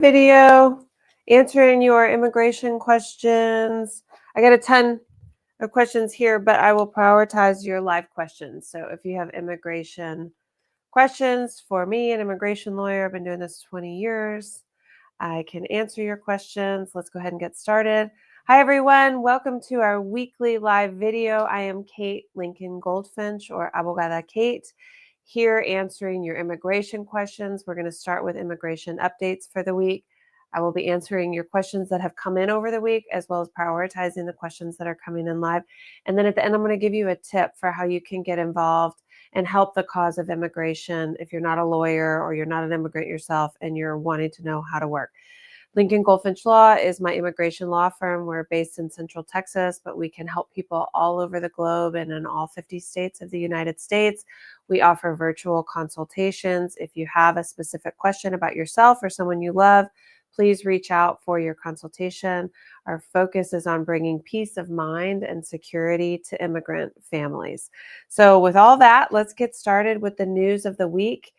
Video answering your immigration questions. I got a ton of questions here, but I will prioritize your live questions. So if you have immigration questions for me, an immigration lawyer, I've been doing this 20 years. I can answer your questions. Let's go ahead and get started. Hi, everyone. Welcome to our weekly live video. I am Kate Lincoln-Goldfinch, or Abogada Kate, here answering your immigration questions. We're going to start with immigration updates for the week. I will be answering your questions that have come in over the week, as well as prioritizing the questions that are coming in live. And then at the end, I'm going to give you a tip for how you can get involved and help the cause of immigration if you're not a lawyer or you're not an immigrant yourself and you're wanting to know how to work. Lincoln-Goldfinch Law is my immigration law firm. We're based in Central Texas, but we can help people all over the globe and in all 50 states of the United States. We offer virtual consultations. If you have a specific question about yourself or someone you love, please reach out for your consultation. Our focus is on bringing peace of mind and security to immigrant families. So with all that, let's get started with the news of the week.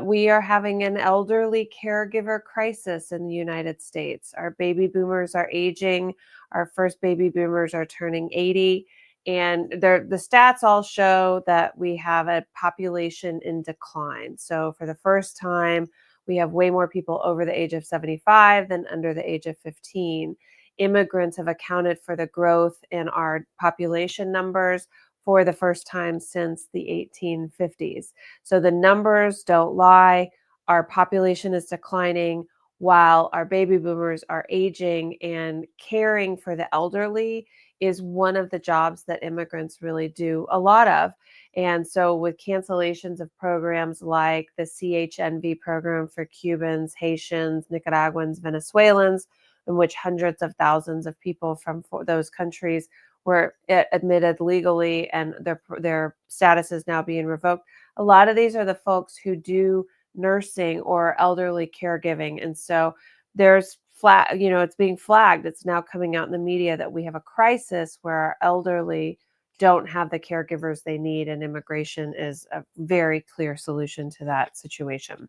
We are having an elderly caregiver crisis in the United States. Our baby boomers are aging. Our first baby boomers are turning 80. And the stats all show that we have a population in decline. So for the first time, we have way more people over the age of 75 than under the age of 15. Immigrants have accounted for the growth in our population numbers for the first time since the 1850s. So the numbers don't lie. Our population is declining while our baby boomers are aging, and caring for the elderly is one of the jobs that immigrants really do a lot of. And so with cancellations of programs like the CHNV program for Cubans, Haitians, Nicaraguans, Venezuelans, in which hundreds of thousands of people from those countries were admitted legally and their status is now being revoked. A lot of these are the folks who do nursing or elderly caregiving. And so there's it's being flagged. It's now coming out in the media that we have a crisis where our elderly don't have the caregivers they need, and immigration is a very clear solution to that situation.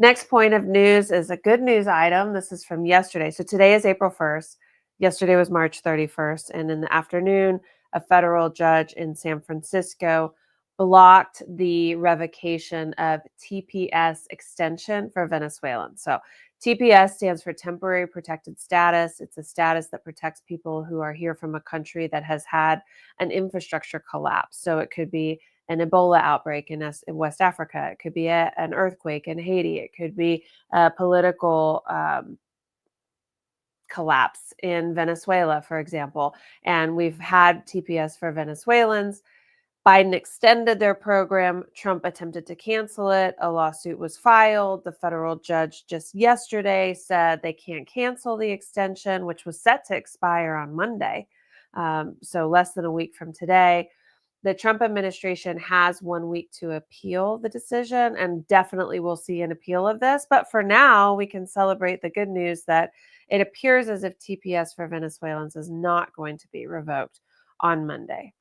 Next point of news is a good news item. This is from yesterday. So today is April 1st. Yesterday was March 31st. And in the afternoon, a federal judge in San Francisco blocked the revocation of TPS extension for Venezuelans. So TPS stands for Temporary Protected Status. It's a status that protects people who are here from a country that has had an infrastructure collapse. So it could be an Ebola outbreak in West Africa. It could be an earthquake in Haiti. It could be a political collapse in Venezuela, for example. And we've had TPS for Venezuelans. Biden extended their program. Trump attempted to cancel it. A lawsuit was filed. The federal judge just yesterday said they can't cancel the extension, which was set to expire on Monday. So less than a week from today. The Trump administration has 1 week to appeal the decision, and definitely we'll see an appeal of this. But for now, we can celebrate the good news that it appears as if TPS for Venezuelans is not going to be revoked on Monday.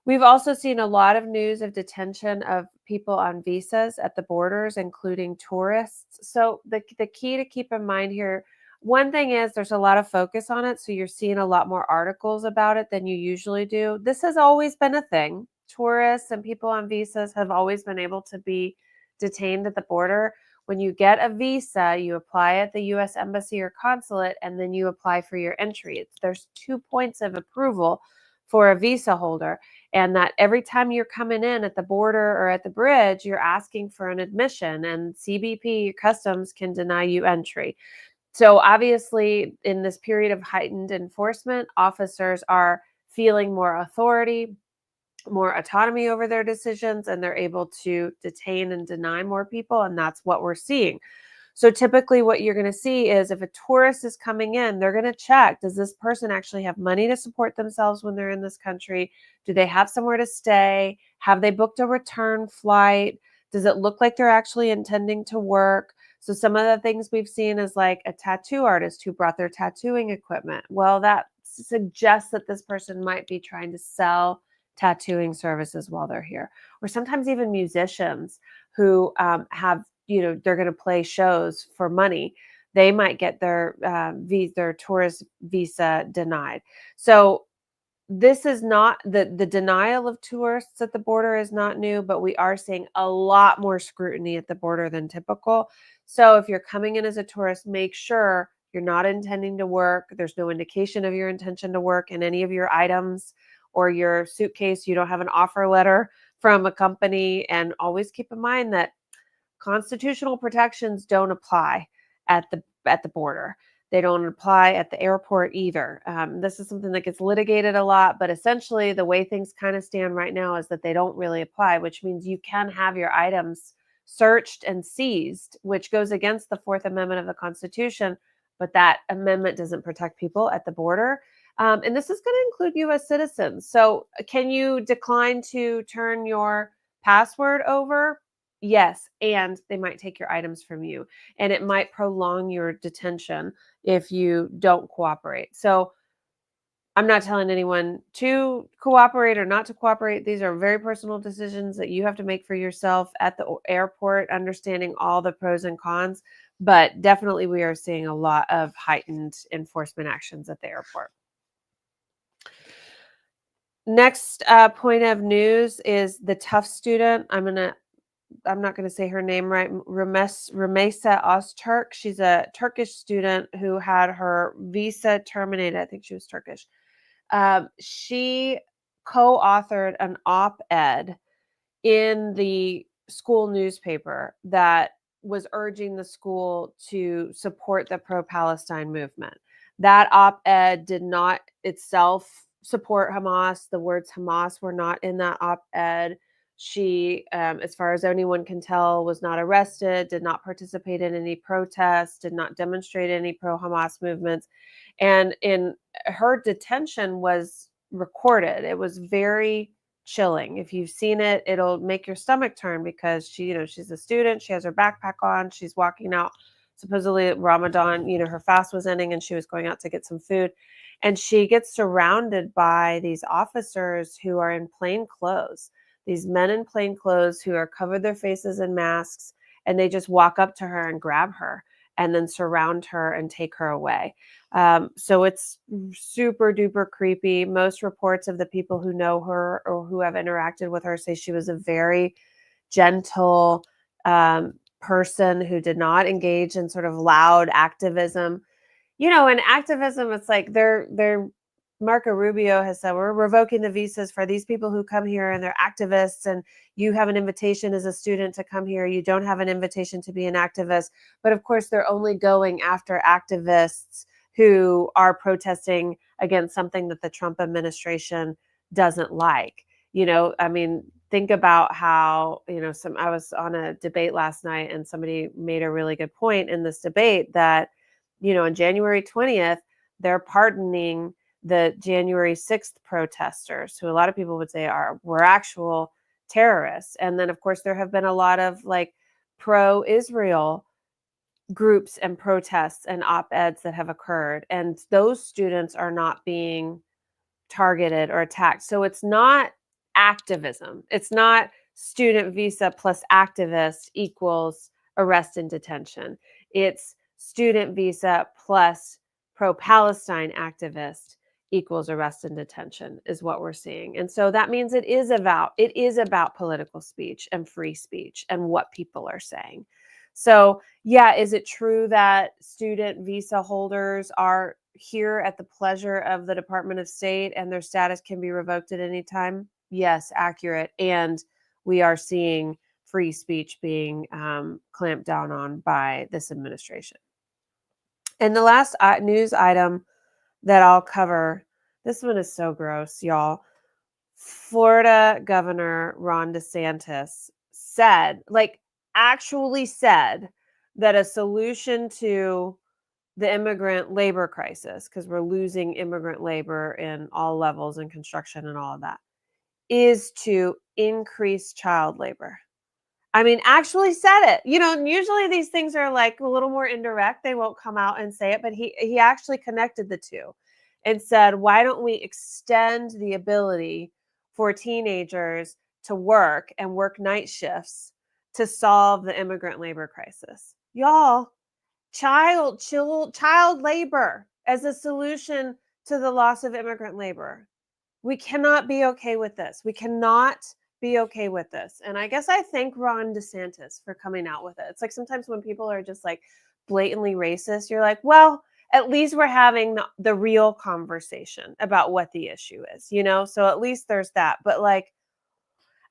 We've also seen a lot of news of detention of people on visas at the borders, including tourists. So the key to keep in mind here, one thing is there's a lot of focus on it. So you're seeing a lot more articles about it than you usually do. This has always been a thing. Tourists and people on visas have always been able to be detained at the border. When you get a visa, you apply at the U.S. Embassy or consulate, and then you apply for your entry. There's 2 points of approval for a visa holder, and that every time you're coming in at the border or at the bridge, you're asking for an admission, and CBP Customs can deny you entry. So obviously, in this period of heightened enforcement, officers are feeling more authority, more autonomy over their decisions, and they're able to detain and deny more people, and that's what we're seeing. So typically what you're going to see is if a tourist is coming in, they're going to check, does this person actually have money to support themselves when they're in this country? Do they have somewhere to stay? Have they booked a return flight? Does it look like they're actually intending to work? So some of the things we've seen is like a tattoo artist who brought their tattooing equipment. Well, that suggests that this person might be trying to sell tattooing services while they're here. Or sometimes even musicians who have they're going to play shows for money. They might get their their tourist visa denied. So this is not the denial of tourists at the border is not new, but we are seeing a lot more scrutiny at the border than typical. So if you're coming in as a tourist, make sure you're not intending to work. There's no indication of your intention to work in any of your items or your suitcase. You don't have an offer letter from a company. And always keep in mind that constitutional protections don't apply at the border. They don't apply at the airport either. This is something that gets litigated a lot, but essentially the way things kind of stand right now is that they don't really apply, which means you can have your items searched and seized, which goes against the Fourth Amendment of the Constitution, but that amendment doesn't protect people at the border. And this is going to include U.S. citizens. So can you decline to turn your password over? Yes, and they might take your items from you, and it might prolong your detention if you don't cooperate. So I'm not telling anyone to cooperate or not to cooperate. These are very personal decisions that you have to make for yourself at the airport, understanding all the pros and cons. But definitely, we are seeing a lot of heightened enforcement actions at the airport. Next point of news is the tough student. I'm not going to say her name right. Rumeysa Öztürk. She's a Turkish student who had her visa terminated. I think she was Turkish. She co-authored an op-ed in the school newspaper that was urging the school to support the pro-Palestine movement. That op-ed did not itself support Hamas. The words Hamas were not in that op-ed. She, as far as anyone can tell, was not arrested, did not participate in any protests, did not demonstrate any pro-Hamas movements. And in her detention was recorded. It was very chilling. If you've seen it, it'll make your stomach turn because she's a student. She has her backpack on. She's walking out. Supposedly Ramadan, her fast was ending and she was going out to get some food. And she gets surrounded by these officers who are in plain clothes. These men in plain clothes who are covered their faces in masks, and they just walk up to her and grab her and then surround her and take her away. So it's super duper creepy. Most reports of the people who know her or who have interacted with her say she was a very gentle person who did not engage in sort of loud activism. In activism, it's like they're Marco Rubio has said, we're revoking the visas for these people who come here and they're activists, and you have an invitation as a student to come here. You don't have an invitation to be an activist. But of course, they're only going after activists who are protesting against something that the Trump administration doesn't like. Think about how, I was on a debate last night and somebody made a really good point in this debate that, on January 20th, they're pardoning the January 6th protesters, who a lot of people would say were actual terrorists. And then, of course, there have been a lot of pro-Israel groups and protests and op-eds that have occurred. And those students are not being targeted or attacked. So it's not activism. It's not student visa plus activist equals arrest and detention. It's student visa plus pro-Palestine activist equals arrest and detention is what we're seeing. And so that means it is about political speech and free speech and what people are saying. So yeah, is it true that student visa holders are here at the pleasure of the Department of State and their status can be revoked at any time? Yes, accurate. And we are seeing free speech being clamped down on by this administration. And the last news item that I'll cover, this one is so gross, y'all. Florida Governor Ron DeSantis actually said that a solution to the immigrant labor crisis, because we're losing immigrant labor in all levels in construction and all of that, is to increase child labor. Actually said it. Usually these things are a little more indirect. They won't come out and say it, but he actually connected the two and said, why don't we extend the ability for teenagers to work and work night shifts to solve the immigrant labor crisis. Y'all, child labor as a solution to the loss of immigrant labor. We cannot be okay with this. We cannot be okay with this. And I guess I thank Ron DeSantis for coming out with it. It's like sometimes when people are just like blatantly racist, you're like, well, at least we're having the real conversation about what the issue is, you know? So at least there's that. But like,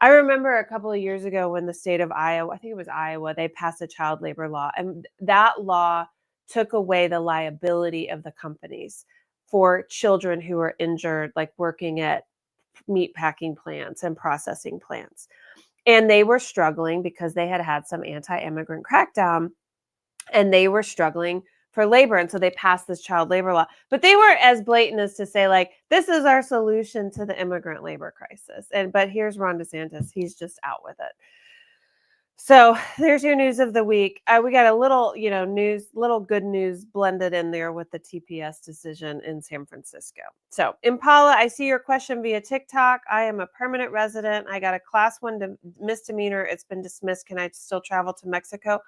I remember a couple of years ago when the state of Iowa, I think it was Iowa, they passed a child labor law. And that law took away the liability of the companies for children who were injured, like working at meat packing plants and processing plants. And they were struggling because they had had some anti-immigrant crackdown and they were struggling for labor. And so they passed this child labor law. But they weren't as blatant as to say, like, this is our solution to the immigrant labor crisis. But here's Ron DeSantis. He's just out with it. So there's your news of the week. We got a little, little good news blended in there with the TPS decision in San Francisco. So Impala, I see your question via TikTok. I am a permanent resident. I got a class 1 misdemeanor. It's been dismissed. Can I still travel to Mexico?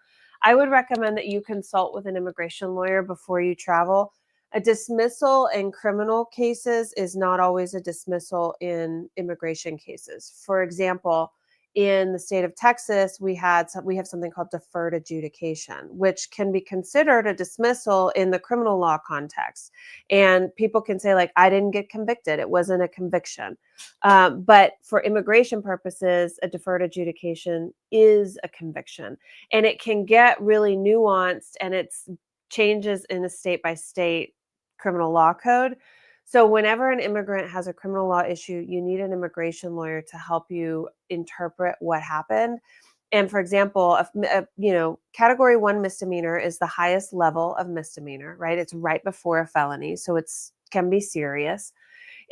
I would recommend that you consult with an immigration lawyer before you travel. A dismissal in criminal cases is not always a dismissal in immigration cases. For example, in the state of Texas, we have something called deferred adjudication, which can be considered a dismissal in the criminal law context. And people can say, like, I didn't get convicted. It wasn't a conviction. But for immigration purposes, a deferred adjudication is a conviction. And it can get really nuanced, and it's changes in a state by state criminal law code. So whenever an immigrant has a criminal law issue, you need an immigration lawyer to help you interpret what happened. And for example, category 1 misdemeanor is the highest level of misdemeanor, right? It's right before a felony, so it's can be serious.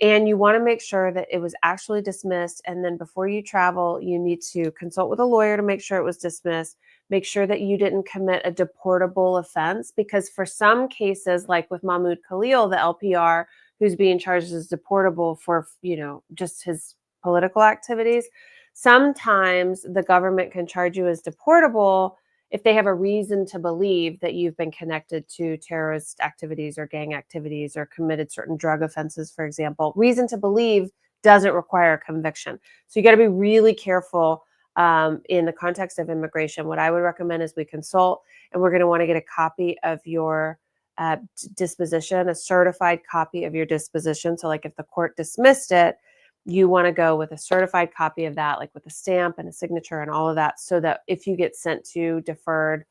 And you want to make sure that it was actually dismissed. And then before you travel, you need to consult with a lawyer to make sure it was dismissed. Make sure that you didn't commit a deportable offense, because for some cases, like with Mahmoud Khalil, the LPR, who's being charged as deportable for, just his political activities, sometimes the government can charge you as deportable if they have a reason to believe that you've been connected to terrorist activities or gang activities or committed certain drug offenses, for example. Reason to believe doesn't require a conviction. So you got to be really careful in the context of immigration. What I would recommend is we consult, and we're going to want to get a copy of your disposition, a certified copy of your disposition. So like if the court dismissed it, you want to go with a certified copy of that, like with a stamp and a signature and all of that, so that if you get sent to deferred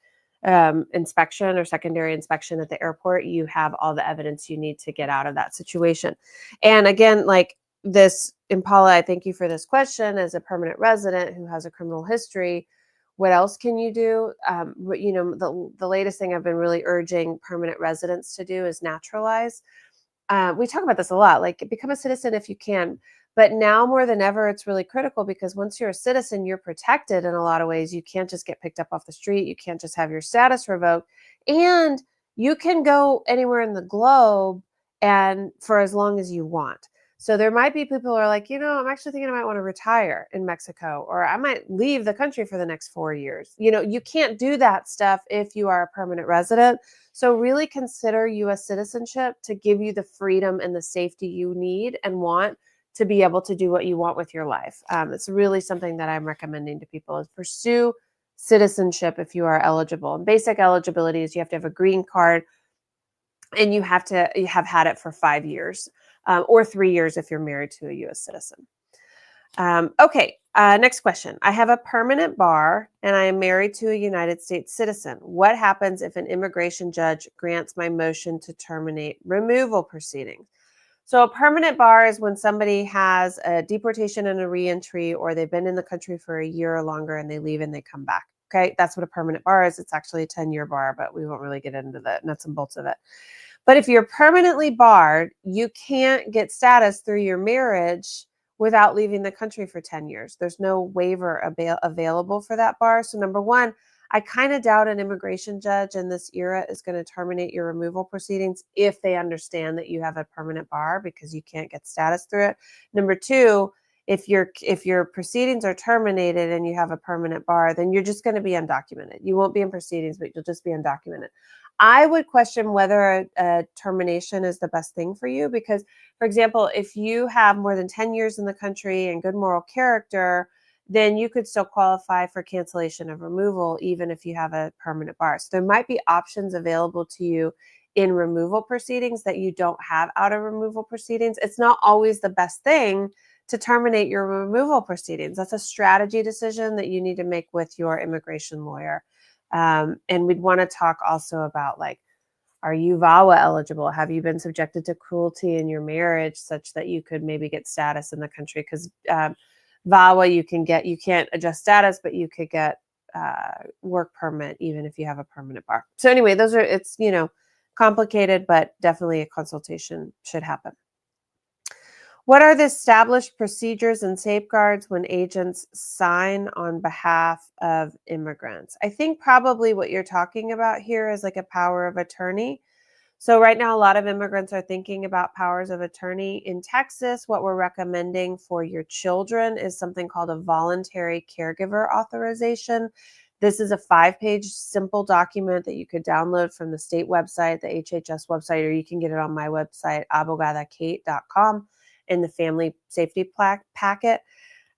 inspection or secondary inspection at the airport, you have all the evidence you need to get out of that situation. And again, like this Impala, I thank you for this question. As a permanent resident who has a criminal history, what else can you do? The latest thing I've been really urging permanent residents to do is naturalize. We talk about this a lot, like become a citizen if you can. But now more than ever, it's really critical, because once you're a citizen, you're protected in a lot of ways. You can't just get picked up off the street. You can't just have your status revoked. And you can go anywhere in the globe and for as long as you want. So there might be people who are like, I'm actually thinking I might want to retire in Mexico, or I might leave the country for the next 4 years. You can't do that stuff if you are a permanent resident. So really consider U.S. citizenship to give you the freedom and the safety you need and want to be able to do what you want with your life. It's really something that I'm recommending to people, is pursue citizenship if you are eligible. And basic eligibility is you have to have a green card, and you have had it for 5 years, or 3 years if you're married to a U.S. citizen. Next question. I have a permanent bar and I am married to a United States citizen. What happens if an immigration judge grants my motion to terminate removal proceedings? So a permanent bar is when somebody has a deportation and a reentry, or they've been in the country for a year or longer and they leave and they come back. Okay, that's what a permanent bar is. It's actually a 10-year bar, but we won't really get into the nuts and bolts of it. But if you're permanently barred, you can't get status through your marriage without leaving the country for 10 years. There's no waiver available for that bar. So number one, I kind of doubt an immigration judge in this era is going to terminate your removal proceedings if they understand that you have a permanent bar, because you can't get status through it. Number two, If your proceedings are terminated and you have a permanent bar, then you're just going to be undocumented. You won't be in proceedings, but you'll just be undocumented. I would question whether a termination is the best thing for you because, for example, if you have more than 10 years in the country and good moral character, then you could still qualify for cancellation of removal even if you have a permanent bar. So there might be options available to you in removal proceedings that you don't have out of removal proceedings. It's not always the best thing to terminate your removal proceedings. That's a strategy decision that you need to make with your immigration lawyer. And we'd want to talk also about, like, are you VAWA eligible? Have you been subjected to cruelty in your marriage such that you could maybe get status in the country? Because VAWA, you can't adjust status, but you could get work permit even if you have a permanent bar. So anyway, it's complicated, but definitely a consultation should happen. What are the established procedures and safeguards when agents sign on behalf of immigrants? I think probably what you're talking about here is like a power of attorney. So right now, a lot of immigrants are thinking about powers of attorney. In Texas, what we're recommending for your children is something called a voluntary caregiver authorization. This is a 5-page simple document that you could download from the state website, the HHS website, or you can get it on my website, abogadakate.com, in the family safety packet.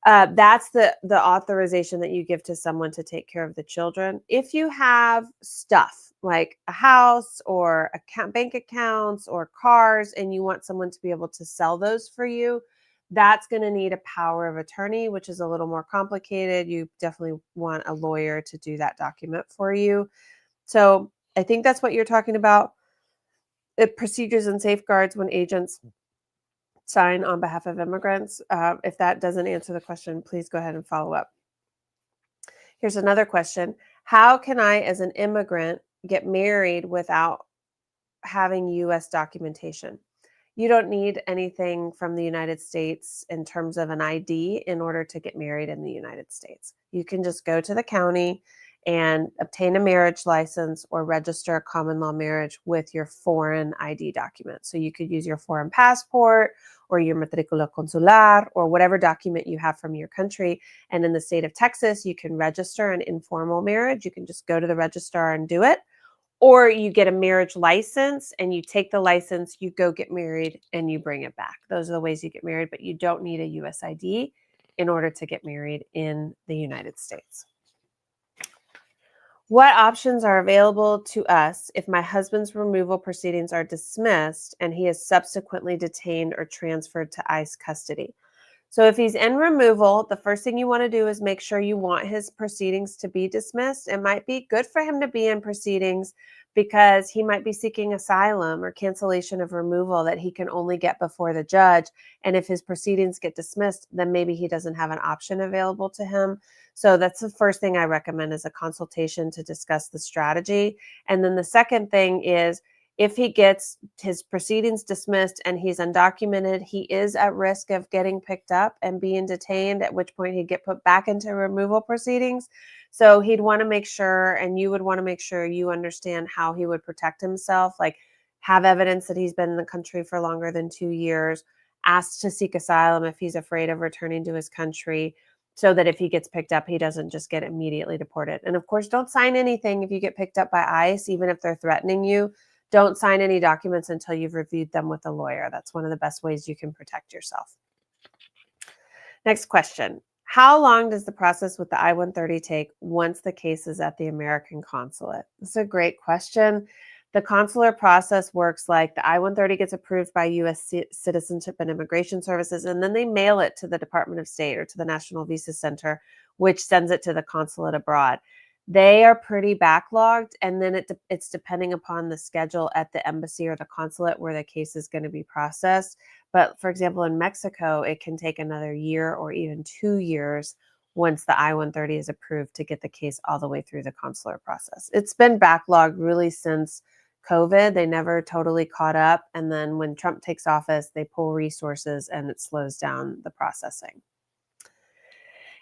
That's the authorization that you give to someone to take care of the children. If you have stuff like a house or bank accounts or cars, and you want someone to be able to sell those for you, that's going to need a power of attorney, which is a little more complicated. You definitely want a lawyer to do that document for you. So I think that's what you're talking about. Procedures and safeguards when agents sign on behalf of immigrants. If that doesn't answer the question, please go ahead and follow up. Here's another question. How can I, as an immigrant, get married without having U.S. documentation? You don't need anything from the United States in terms of an ID in order to get married in the United States. You can just go to the county and obtain a marriage license or register a common law marriage with your foreign ID document. So you could use your foreign passport or your matrícula consular or whatever document you have from your country. And in the state of Texas, you can register an informal marriage. You can just go to the registrar and do it. Or you get a marriage license and you take the license, you go get married, and you bring it back. Those are the ways you get married, but you don't need a US ID in order to get married in the United States. What options are available to us if my husband's removal proceedings are dismissed and he is subsequently detained or transferred to ICE custody? So if he's in removal, the first thing you want to do is make sure you want his proceedings to be dismissed. It might be good for him to be in proceedings because he might be seeking asylum or cancellation of removal that he can only get before the judge. And if his proceedings get dismissed, then maybe he doesn't have an option available to him. So that's the first thing I recommend, is a consultation to discuss the strategy. And then the second thing is, if he gets his proceedings dismissed and he's undocumented, he is at risk of getting picked up and being detained, at which point he'd get put back into removal proceedings. So he'd want to make sure, and you would want to make sure you understand how he would protect himself, like have evidence that he's been in the country for longer than 2 years, ask to seek asylum if he's afraid of returning to his country, so that if he gets picked up, he doesn't just get immediately deported. And of course, don't sign anything if you get picked up by ICE, even if they're threatening you. Don't sign any documents until you've reviewed them with a lawyer. That's one of the best ways you can protect yourself. Next question. How long does the process with the I-130 take once the case is at the American consulate? This is a great question. The consular process works like the I-130 gets approved by U.S. Citizenship and Immigration Services, and then they mail it to the Department of State or to the National Visa Center, which sends it to the consulate abroad. They are pretty backlogged, and then it's depending upon the schedule at the embassy or the consulate where the case is going to be processed. But for example, in Mexico, it can take another year or even 2 years once the I-130 is approved to get the case all the way through the consular process. It's been backlogged really since COVID. They never totally caught up. And then when Trump takes office, they pull resources and it slows down the processing.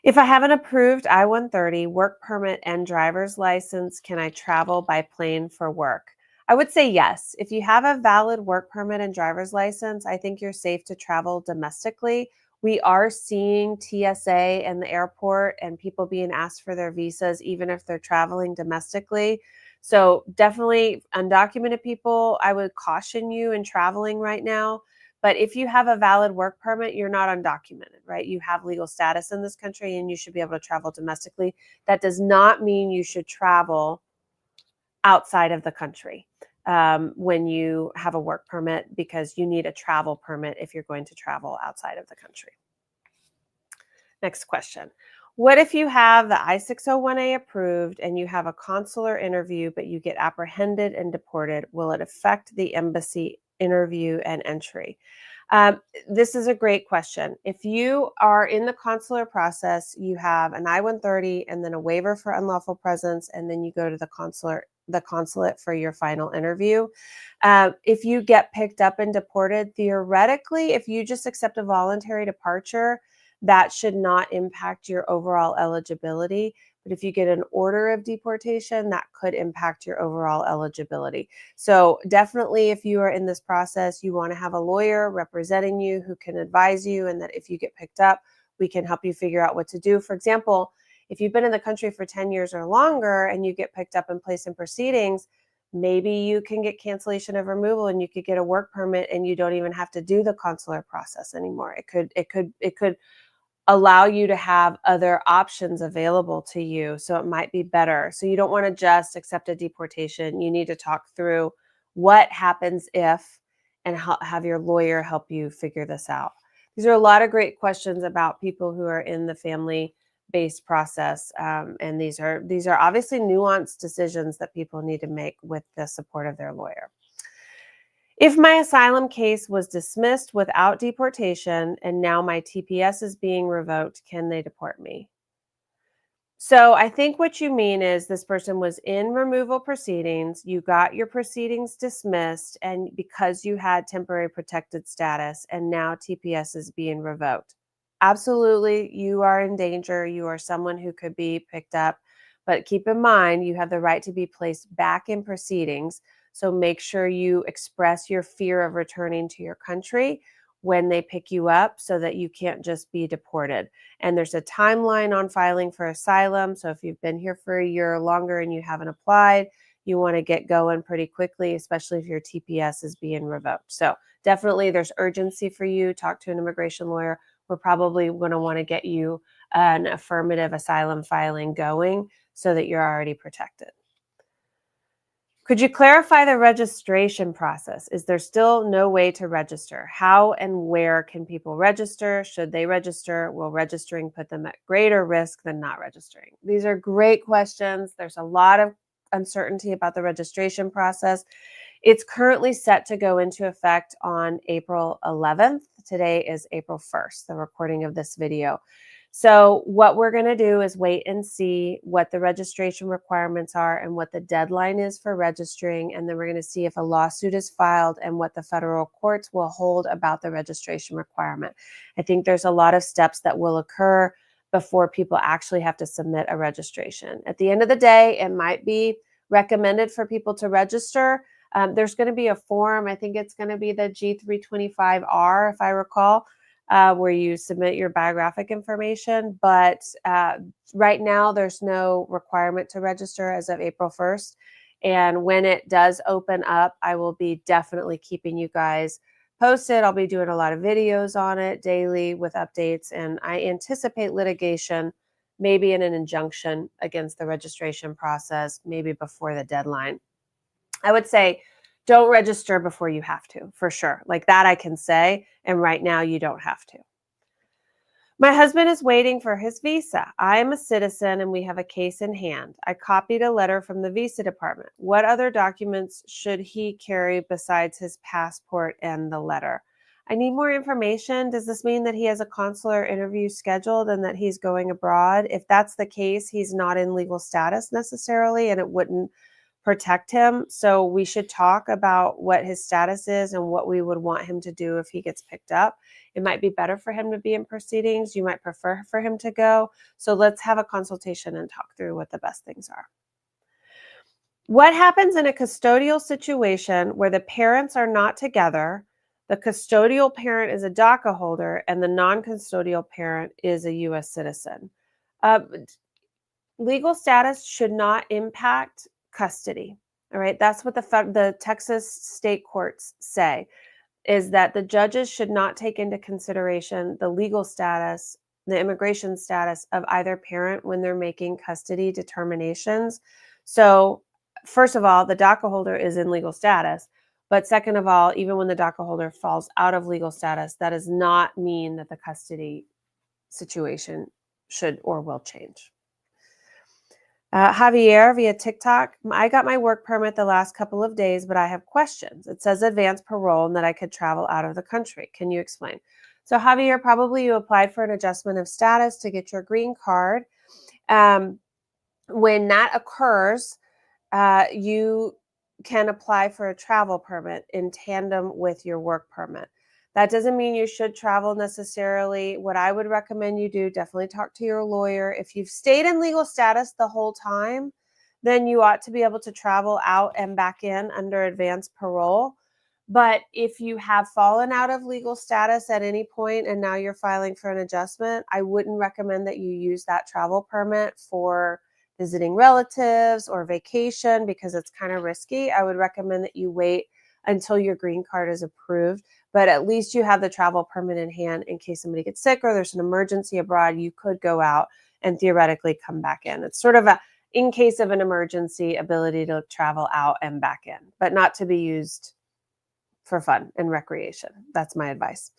If I have an approved I-130, work permit, and driver's license, can I travel by plane for work? I would say yes. If you have a valid work permit and driver's license, I think you're safe to travel domestically We are seeing TSA in the airport and people being asked for their visas, even if they're traveling domestically. So definitely undocumented people, I would caution you in traveling right now. But if you have a valid work permit, you're not undocumented, right? You have legal status in this country and you should be able to travel domestically. That does not mean you should travel outside of the country when you have a work permit, because you need a travel permit if you're going to travel outside of the country. Next question. What if you have the I-601A approved and you have a consular interview, but you get apprehended and deported? Will it affect the embassy interview and entry? This is a great question. If you are in the consular process, you have an I-130 and then a waiver for unlawful presence, and then you go to the consulate for your final interview. If you get picked up and deported, theoretically, if you just accept a voluntary departure, that should not impact your overall eligibility. But if you get an order of deportation, that could impact your overall eligibility. So definitely, if you are in this process, you want to have a lawyer representing you who can advise you, and that if you get picked up, we can help you figure out what to do. For example, if you've been in the country for 10 years or longer and you get picked up and placed in proceedings, maybe you can get cancellation of removal and you could get a work permit and you don't even have to do the consular process anymore. It could allow you to have other options available to you. So it might be better. So you don't want to just accept a deportation. You need to talk through what happens if, and have your lawyer help you figure this out. These are a lot of great questions about people who are in the family-based process. And these are obviously nuanced decisions that people need to make with the support of their lawyer. If my asylum case was dismissed without deportation and now my TPS is being revoked, can they deport me? So I think what you mean is this person was in removal proceedings, you got your proceedings dismissed, and because you had temporary protected status, and now TPS is being revoked. Absolutely, you are in danger. You are someone who could be picked up, but keep in mind you have the right to be placed back in proceedings. So make sure you express your fear of returning to your country when they pick you up, so that you can't just be deported. And there's a timeline on filing for asylum. So if you've been here for a year or longer and you haven't applied, you want to get going pretty quickly, especially if your TPS is being revoked. So definitely there's urgency for you. Talk to an immigration lawyer. We're probably going to want to get you an affirmative asylum filing going so that you're already protected. Could you clarify the registration process? Is there still no way to register? How and where can people register? Should they register? Will registering put them at greater risk than not registering? These are great questions. There's a lot of uncertainty about the registration process. It's currently set to go into effect on April 11th. Today is April 1st, the recording of this video. So what we're going to do is wait and see what the registration requirements are and what the deadline is for registering. And then we're going to see if a lawsuit is filed and what the federal courts will hold about the registration requirement. I think there's a lot of steps that will occur before people actually have to submit a registration. At the end of the day, it might be recommended for people to register. There's going to be a form. I think it's going to be the G325R, if I recall, where you submit your biographic information. But right now, there's no requirement to register as of April 1st. And when it does open up, I will be definitely keeping you guys posted. I'll be doing a lot of videos on it daily with updates. And I anticipate litigation, maybe in an injunction against the registration process, maybe before the deadline. I would say don't register before you have to, for sure. Like that I can say, and right now you don't have to. My husband is waiting for his visa. I am a citizen and we have a case in hand. I copied a letter from the visa department. What other documents should he carry besides his passport and the letter? I need more information. Does this mean that he has a consular interview scheduled and that he's going abroad? If that's the case, he's not in legal status necessarily, and it wouldn't protect him. So we should talk about what his status is and what we would want him to do if he gets picked up. It might be better for him to be in proceedings. You might prefer for him to go. So let's have a consultation and talk through what the best things are. What happens in a custodial situation where the parents are not together, The custodial parent is a DACA holder, and the non-custodial parent is a U.S. citizen. Legal status should not impact custody. All right, that's what the Texas state courts say, is that the judges should not take into consideration the legal status, the immigration status of either parent when they're making custody determinations. So, first of all, the DACA holder is in legal status. But second of all, even when the DACA holder falls out of legal status, that does not mean that the custody situation should or will change. Javier via TikTok, I got my work permit the last couple of days, but I have questions. It says advanced parole and that I could travel out of the country. Can you explain? So Javier, probably you applied for an adjustment of status to get your green card. When that occurs, you can apply for a travel permit in tandem with your work permit. That doesn't mean you should travel necessarily. What I would recommend you do, definitely talk to your lawyer. If you've stayed in legal status the whole time, then you ought to be able to travel out and back in under advanced parole. But if you have fallen out of legal status at any point and now you're filing for an adjustment, I wouldn't recommend that you use that travel permit for visiting relatives or vacation because it's kind of risky. I would recommend that you wait until your green card is approved, but at least you have the travel permit in hand in case somebody gets sick or there's an emergency abroad. You could go out and theoretically come back in. It's sort of a, in case of an emergency, ability to travel out and back in, but not to be used for fun and recreation. That's my advice.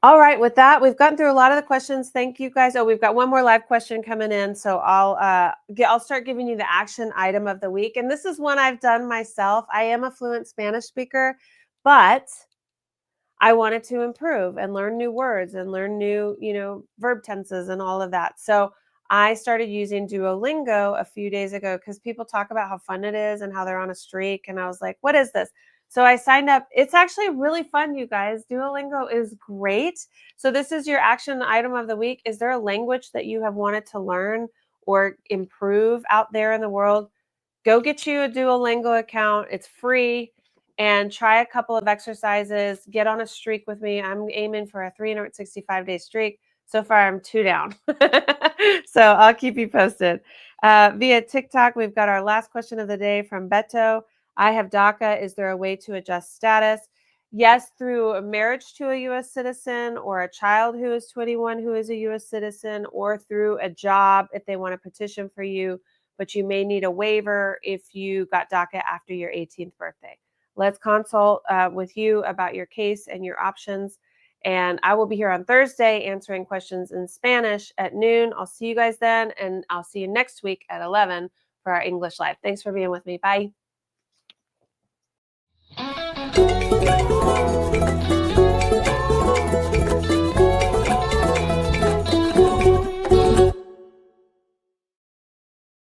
All right, with that, we've gotten through a lot of the questions. Thank you guys. Oh, we've got one more live question coming in, so I'll start giving you the action item of the week. And this is one I've done myself. I am a fluent Spanish speaker, but I wanted to improve and learn new words and learn new, verb tenses and all of that. So I started using Duolingo a few days ago because people talk about how fun it is and how they're on a streak. And I was like, what is this? So I signed up. It's actually really fun, you guys. Duolingo is great. So this is your action item of the week. Is there a language that you have wanted to learn or improve out there in the world? Go get you a Duolingo account. It's free. And try a couple of exercises. Get on a streak with me. I'm aiming for a 365-day streak. So far, I'm 2 down. So I'll keep you posted. Via TikTok, we've got our last question of the day from Beto. I have DACA. Is there a way to adjust status? Yes, through a marriage to a U.S. citizen or a child who is 21 who is a U.S. citizen, or through a job if they want to petition for you, but you may need a waiver if you got DACA after your 18th birthday. Let's consult with you about your case and your options. And I will be here on Thursday answering questions in Spanish at noon. I'll see you guys then, and I'll see you next week at 11 for our English Live. Thanks for being with me. Bye.